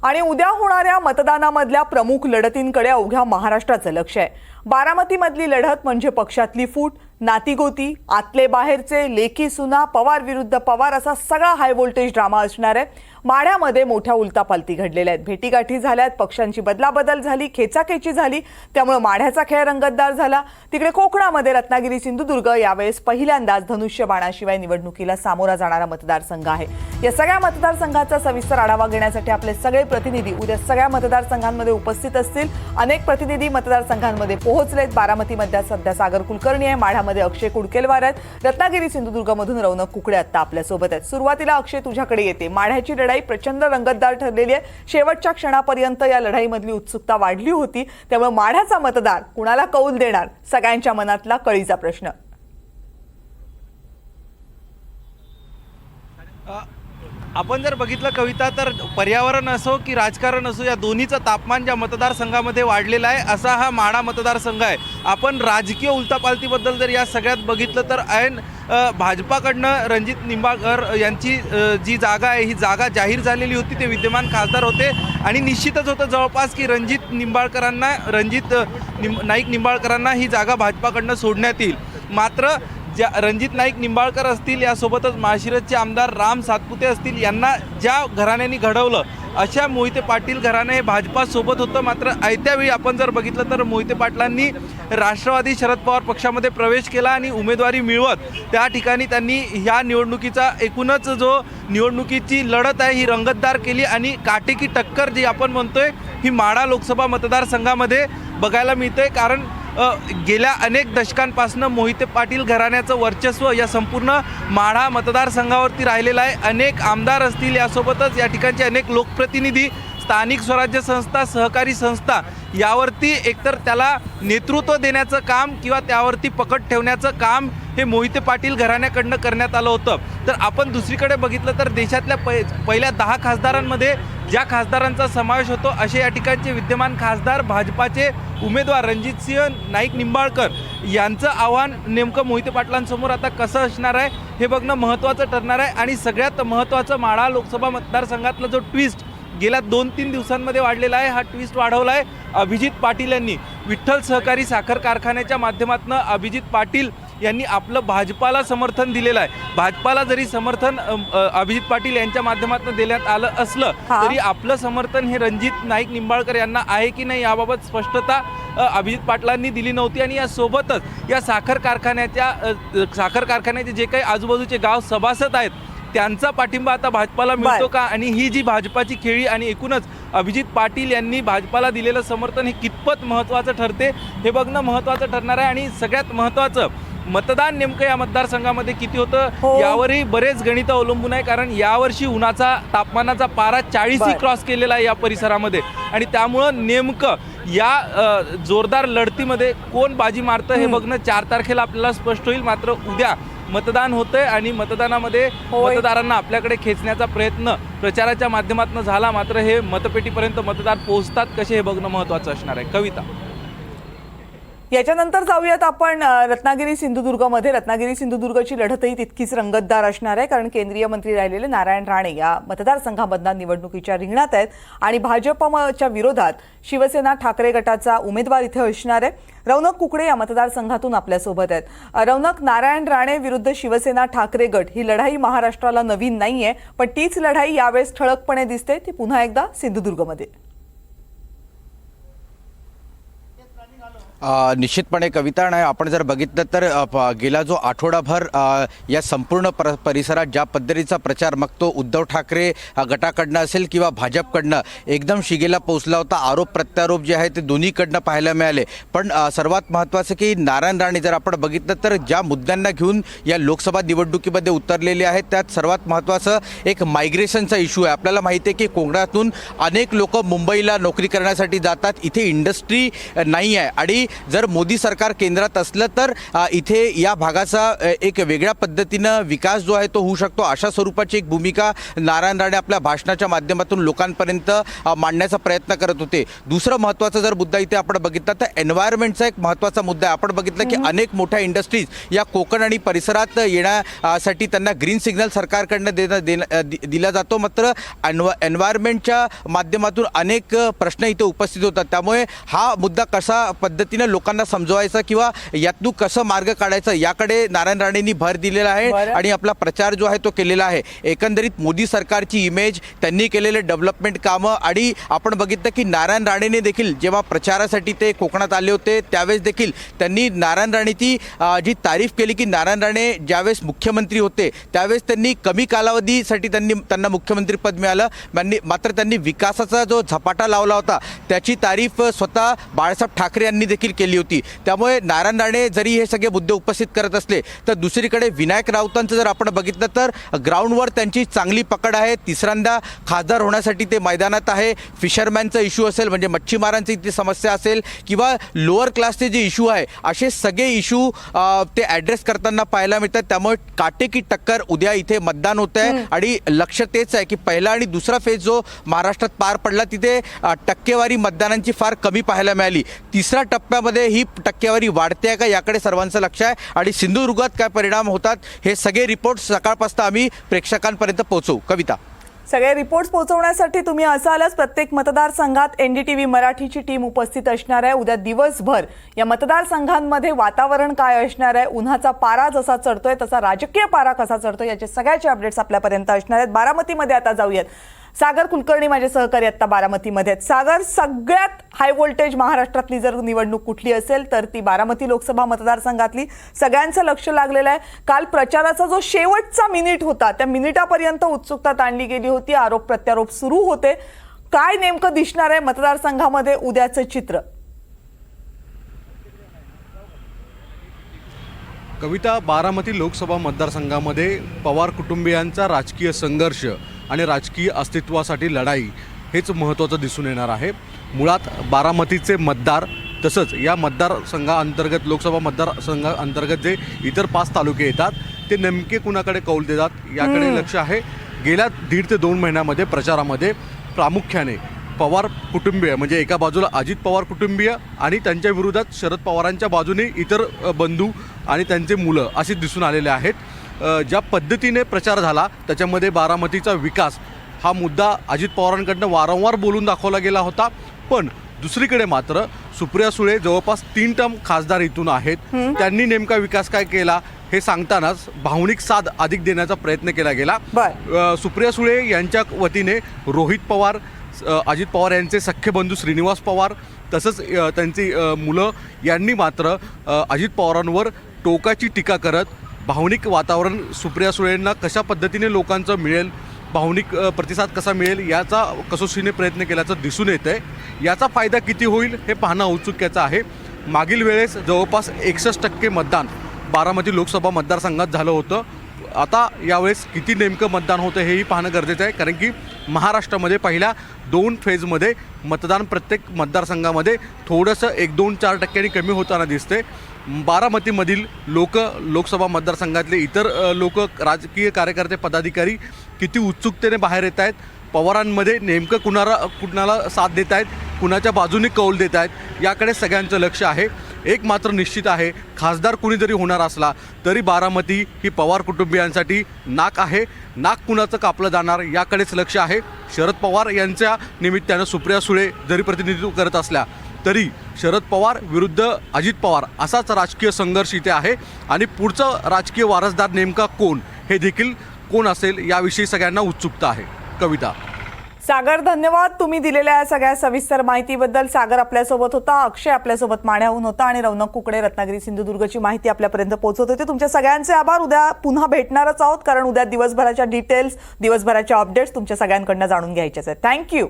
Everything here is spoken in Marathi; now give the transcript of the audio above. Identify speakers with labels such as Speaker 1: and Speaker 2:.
Speaker 1: आणि उद्या होणाऱ्या मतदानामधल्या प्रमुख लढतींकडे अवघ्या महाराष्ट्राचं लक्ष आहे। बारामतीमधली लढत म्हणजे पक्षातली फूट, नातीगोती, आतले बाहेरचे, लेकी सुना, पवार विरुद्ध पवार असा सगळा हाय व्होल्टेज ड्रामा असणार आहे। माढ्यामध्ये मोठ्या उलटापालती घडलेल्या आहेत, भेटीगाठी झाल्यात, पक्षांची बदलाबदल झाली, खेचाखेची झाली, त्यामुळे माढ्याचा खेळ रंगतदार झाला। तिकडे कोकणामध्ये रत्नागिरी सिंधुदुर्ग यावेळेस पहिल्यांदाच धनुष्यबाणाशिवाय निवडणुकीला सामोरा जाणारा मतदारसंघ आहे। या सगळ्या मतदारसंघाचा सविस्तर आढावा घेण्यासाठी आपले सगळे प्रतिनिधी उद्या सगळ्या मतदारसंघांमध्ये उपस्थित असतील। अनेक प्रतिनिधी मतदारसंघांमध्ये पोहोचलेत। बारामतीमध्ये सध्या सागर कुलकर्णी आहे, माढ्यामध्ये अक्षय कुडकेलवार आहेत, रत्नागिरी सिंधुदुर्गमधून रौनक कुकडे आता आपल्या सोबत आहेत। सुरुवातीला अक्षय तुझ्याकडे येते। माढ्याची लढाई प्रचंड रंगतदार ठरलेली आहे। शेवटच्या क्षणापर्यंत या लढाईमधली उत्सुकता वाढली होती, त्यामुळे माढ्याचा मतदार कुणाला कौल देणार, सगळ्यांच्या मनातला कळीचा प्रश्न।
Speaker 2: आपण जर बघितलं कविता, तर पर्यावरण असो की राजकारण असो, या दोन्हीचं तापमान ज्या मतदारसंघामध्ये वाढलेलं आहे असा हा माढा मतदारसंघ आहे। आपण राजकीय उलटापालतीबद्दल जर या सगळ्यात बघितलं तर ऐन भाजपाकडनं रणजित निंबाळकर यांची जी जागा आहे ही जागा जाहीर झालेली होती। ते विद्यमान खासदार होते आणि निश्चितच होतं जवळपास की रणजित नाईक निंबाळकरांना ही जागा भाजपाकडनं सोडण्यात येईल। मात्र ज्या रणजित नाईक निंबाळकर असतील, यासोबतच माळशिरसचे आमदार राम सातपुते असतील, यांना ज्या घराण्याने घडवलं अशा मोहिते पाटील घराणे हे भाजपासोबत होतं। मात्र आयत्यावेळी आपण जर बघितलं तर मोहिते पाटलांनी राष्ट्रवादी शरद पवार पक्षामध्ये प्रवेश केला आणि उमेदवारी मिळवत त्या ठिकाणी त्यांनी ह्या निवडणुकीचा एकूणच जो निवडणुकीची लढत आहे ही रंगतदार केली आणि काटेकी टक्कर जी आपण म्हणतोय ही माढा लोकसभा मतदारसंघामध्ये बघायला मिळते। कारण गेल्या अनेक दशकांपासून मोहिते पाटील घराण्याचं वर्चस्व या संपूर्ण माढा मतदारसंघावरती राहिलेलं आहे। अनेक आमदार असतील, यासोबतच या ठिकाणचे अनेक लोकप्रतिनिधी, स्थानिक स्वराज्य संस्था, सहकारी संस्था यावरती एकतर त्याला नेतृत्व देण्याचं काम किंवा त्यावरती पकड ठेवण्याचं काम हे मोहिते पाटील घराण्याकडनं करण्यात आलं होतं। तर आपण दुसरीकडे बघितलं तर देशातल्या पहिल्या 10 खासदारांमध्ये ज्या खासदारांचा समावेश होतो असे या ठिकाणचे विद्यमान खासदार भाजपाचे उमेदवार रणजितसिंह नाईक निंबाळकर यांचं आव्हान नेमकं मोहिते पाटलांसमोर आता कसं असणार आहे हे बघणं महत्त्वाचं ठरणार आहे। आणि सगळ्यात महत्त्वाचं माढा लोकसभा मतदारसंघातला जो ट्विस्ट गेल्या 2-3 दिवसांमध्ये वाढलेला आहे, हा ट्विस्ट वाढवला आहे अभिजित पाटील यांनी। विठ्ठल सहकारी साखर कारखान्याच्या माध्यमातून अभिजित पाटील यांनी आपलं भाजपाला समर्थन दिलेलं आहे। भाजपाला जरी समर्थन अभिजित पाटील यांच्या माध्यमातून देण्यात आलं असलं तरी आपलं समर्थन हे रणजित नाईक निंबाळकर यांना आहे की नाही याबाबत स्पष्टता अभिजित पाटलांनी दिली नव्हती। आणि यासोबतच या साखर कारखान्याचे जे काही आजूबाजूचे गाव सभासद आहेत त्यांचा पाठिंबा आता भाजपाला मिळतो का, आणि ही जी भाजपाची खेळी आणि एकूणच अभिजित पाटील यांनी भाजपाला दिलेलं समर्थन हे कितपत महत्त्वाचं ठरते हे बघणं महत्त्वाचं ठरणार आहे। आणि सगळ्यात महत्त्वाचं मतदान नेमकं या मतदारसंघामध्ये किती होतं यावरही बरेच गणित अवलंबून आहे। कारण यावर्षी उन्हाचा तापमानाचा पारा 40 क्रॉस केलेला आहे या परिसरामध्ये आणि त्यामुळं नेमकं या जोरदार लढतीमध्ये कोण बाजी मारतं हे बघणं 4 तारखेला आपल्याला स्पष्ट होईल। मात्र उद्या मतदान होतंय आणि मतदानामध्ये मतदारांना आपल्याकडे खेचण्याचा प्रयत्न प्रचाराच्या माध्यमातून झाला, मात्र हे मतपेटीपर्यंत मतदार पोहोचतात कसे हे बघणं महत्त्वाचं असणार आहे। कविता,
Speaker 1: याच्यानंतर जाऊयात आपण रत्नागिरी सिंधुदुर्गमध्ये। रत्नागिरी सिंधुदुर्गची लढतही तितकीच रंगतदार असणार आहे, कारण केंद्रीय मंत्री राहिलेले नारायण राणे या मतदारसंघामधून निवडणुकीच्या रिंगणात आहेत आणि भाजपच्या विरोधात शिवसेना ठाकरे गटाचा उमेदवार इथे असणार आहे। रौनक कुकडे या मतदारसंघातून आपल्यासोबत आहेत। रौनक, नारायण राणे विरुद्ध शिवसेना ठाकरे गट ही लढाई महाराष्ट्राला नवीन नाहीये, पण तीच लढाई यावेळेस ठळकपणे दिसते, ती पुन्हा एकदा सिंधुदुर्गमध्ये।
Speaker 3: निश्चितपणे कविता नाही, आपण जर बघितलं तर गेला जो आठवडाभर या संपूर्ण परिसरात ज्या पद्धतीचा प्रचार मग तो उद्धव ठाकरे गटाकडनं असेल किंवा भाजपकडनं एकदम शिगेला पोहोचला होता। आरोप प्रत्यारोप जे आहे ते दोन्हीकडनं पाहायला मिळाले। पण सर्वात महत्त्वाचं की नारायण राणे जर आपण बघितलं तर ज्या मुद्द्यांना घेऊन या लोकसभा निवडणुकीमध्ये उतरलेले आहेत त्यात सर्वात महत्त्वाचं एक मायग्रेशनचा इश्यू आहे। आपल्याला माहिती आहे की कोकणातून अनेक लोक मुंबईला नोकरी करण्यासाठी जातात, इथे इंडस्ट्री नाही आहे आणि जर मोदी सरकार केंद्रात असलं तर इथे या भागाचा एक वेगळ्या पद्धतीनं विकास जो आहे तो होऊ शकतो, अशा स्वरूपाची एक भूमिका नारायण राणे आपल्या भाषणाच्या माध्यमातून लोकांपर्यंत मांडण्याचा प्रयत्न करत होते. दुसरं महत्त्वाचा जर मुद्दा इथे आपण बघितला तर एन्व्हायरमेंटचा एक महत्त्वाचा मुद्दा आहे. आपण बघितलं की अनेक मोठ्या इंडस्ट्रीज या कोकण आणि परिसरात येण्यासाठी त्यांना ग्रीन सिग्नल सरकारकडनं दिला जातो, मात्र एन्व्हायरमेंटच्या माध्यमातून अनेक प्रश्न इथे उपस्थित होतात. त्यामुळे हा मुद्दा कशा पद्धतीने लोकांना समजवायचा किंवा यातून कसं मार्ग काढायचा याकडे नारायण राणेंनी भर दिलेला आहे आणि आपला प्रचार जो आहे तो केलेला आहे. एकंदरीत मोदी सरकारची इमेज, त्यांनी केलेले डेव्हलपमेंट कामं, आणि आपण बघितलं की नारायण राणेने देखील जेव्हा प्रचारासाठी ते कोकणात आले होते त्यावेळेस देखील त्यांनी नारायण राणेची जी तारीफ केली की नारायण राणे ज्यावेळेस मुख्यमंत्री होते त्यावेळेस त्यांनी कमी कालावधीसाठी त्यांना मुख्यमंत्रीपद मिळालं, मात्र त्यांनी विकासाचा जो झपाटा लावला होता त्याची तारीफ स्वतः बाळासाहेब ठाकरे यांनी देखील केली होती. त्यामुळे नारायण राणे जरी हे सगळे मुद्दे उपस्थित करत असले तर दुसरीकडे विनायक राऊतांचं जर आपण बघितलं तर ग्राउंडवर त्यांची चांगली पकड आहे. तिसऱ्यांदा खासदार होण्यासाठी ते मैदानात आहे. फिशरमॅनचा इश्यू असेल, म्हणजे मच्छीमारांची इथे समस्या असेल, किंवा लोअर क्लासचे जे इश्यू आहे असे सगळे इश्यू ते ॲड्रेस करताना पाहायला मिळतात. त्यामुळे काटेकी टक्कर उद्या इथे मतदान होत आहे आणि लक्ष तेच आहे की पहिला आणि दुसरा फेज जो महाराष्ट्रात पार पडला तिथे टक्केवारी मतदानांची फार कमी पाहायला मिळाली. तिसऱ्या टप्प्यामध्ये ही टक्केवारी वाढते आहे का याकडे सर्वांचं लक्ष आहे आणि सिंधुदुर्गात काय परिणाम होतात हे सगळे रिपोर्ट सकाळपासून आम्ही प्रेक्षकांपर्यंत पोहोचवू. कविता,
Speaker 1: सगळे रिपोर्ट्स पोहोचवण्यासाठी तुम्ही असालच. प्रत्येक मतदारसंघात NDTV मराठीची टीम उपस्थित असणार आहे. उद्या दिवसभर या मतदारसंघांमध्ये वातावरण काय असणार आहे, उन्हाचा पारा जसा चढतोय तसा राजकीय पारा कसा चढतोय याचे सगळ्याचे अपडेट्स आपल्यापर्यंत असणार आहेत. बारामतीमध्ये आता जाऊयात. सागर कुलकर्णी माझे सहकारी आता बारामतीमध्ये आहेत. सागर, सगळ्यात हाय व्होल्टेज महाराष्ट्रातली जर निवडणूक कुठली असेल तर ती बारामती लोकसभा मतदारसंघातली. सगळ्यांचं लक्ष लागलेलं आहे. काल प्रचाराचा जो शेवटचा मिनिट होता त्या मिनिटापर्यंत उत्सुकता ताणली गेली होती. आरोप प्रत्यारोप सुरू होते. काय नेमकं दिसणार आहे मतदारसंघामध्ये उद्याचं चित्र?
Speaker 4: कविता, बारामती लोकसभा मतदारसंघामध्ये पवार कुटुंबियांचा राजकीय संघर्ष आणि राजकीय अस्तित्वासाठी लढाई हेच महत्त्वाचं दिसून येणार आहे. मुळात बारामतीचे मतदार तसंच या मतदारसंघाअंतर्गत लोकसभा मतदारसंघाअंतर्गत जे इतर 5 तालुके येतात ते नेमके कुणाकडे कौल देतात याकडे लक्ष आहे. गेल्या 1.5 ते 2 महिन्यामध्ये प्रचारामध्ये प्रामुख्याने पवार कुटुंबीय, म्हणजे एका बाजूला अजित पवार कुटुंबीय आणि त्यांच्या विरोधात शरद पवारांच्या बाजूने इतर बंधू आणि त्यांचे मुलं असे दिसून आलेले आहेत. ज्या पद्धतीने प्रचार झाला त्याच्यामध्ये बारामतीचा विकास हा मुद्दा अजित पवारांकडनं वारंवार बोलून दाखवला गेला होता. पण दुसरीकडे मात्र सुप्रिया सुळे जवळपास 3 टर्म खासदार इथून आहेत. त्यांनी नेमका विकास काय केला हे सांगतानाच भावनिक साथ अधिक देण्याचा प्रयत्न केला गेला. सुप्रिया सुळे यांच्या वतीने रोहित पवार, अजित पवार यांचे सख्खे बंधू श्रीनिवास पवार तसंच त्यांची मुलं यांनी मात्र अजित पवारांवर टोकाची टीका करत भावनिक वातावरण सुप्रिया सुळेंना कशा पद्धतीने लोकांचं मिळेल, भावनिक प्रतिसाद कसा मिळेल याचा कसोशीने प्रयत्न केल्याचं दिसून येतं आहे. याचा फायदा किती होईल हे पाहणं औत्सुक्याचं आहे. मागील वेळेस जवळपास 61% मतदान बारामती लोकसभा मतदारसंघात झालं होतं. आता यावेळेस किती नेमकं मतदान होतं हेही पाहणं गरजेचं आहे, कारण की महाराष्ट्रामध्ये पहिल्या 2 फेजमध्ये मतदान प्रत्येक मतदारसंघामध्ये थोडंसं 1-2-4% कमी होताना दिसते. बारामतीमधील लोकसभा मतदारसंघातले इतर लोक, राजकीय कार्यकर्ते, पदाधिकारी किती उत्सुकतेने बाहेर येत आहेत, पवारांमध्ये नेमकं कुणाला साथ देत आहेत, कुणाच्या बाजूने कौल देत आहेत याकडे सगळ्यांचं लक्ष आहे. एक मात्र निश्चित आहे, खासदार कुणी जरी होणार असला तरी बारामती ही पवार कुटुंबियांसाठी नाक आहे. नाक कुणाचं कापलं जाणार याकडेच लक्ष आहे. शरद पवार यांच्या निमित्तानं सुप्रिया सुळे जरी प्रतिनिधित्व करत असल्या तरी शरद पवार विरुद्ध अजित पवार असाच राजकीय संघर्ष इथे आहे आणि पुढचं राजकीय वारसदार नेमका कोण हे देखील कोण असेल याविषयी सगळ्यांना उत्सुकता आहे. कविता,
Speaker 1: सागर, धन्यवाद तुम्ही दिलेल्या या सगळ्या सविस्तर माहितीबद्दल. सागर आपल्यासोबत होता, अक्षय आपल्यासोबत माण्याहून होता आणि रौनक कुकडे रत्नागिरी सिंधुदुर्गची माहिती आपल्यापर्यंत पोहोचवत होते. तुमच्या सगळ्यांचे आभार. उद्या पुन्हा भेटणारच आहोत, कारण उद्या दिवसभराच्या डिटेल्स, दिवसभराच्या अपडेट्स तुमच्या सगळ्यांकडनं जाणून घ्यायच्याच आहेत. थँक्यू.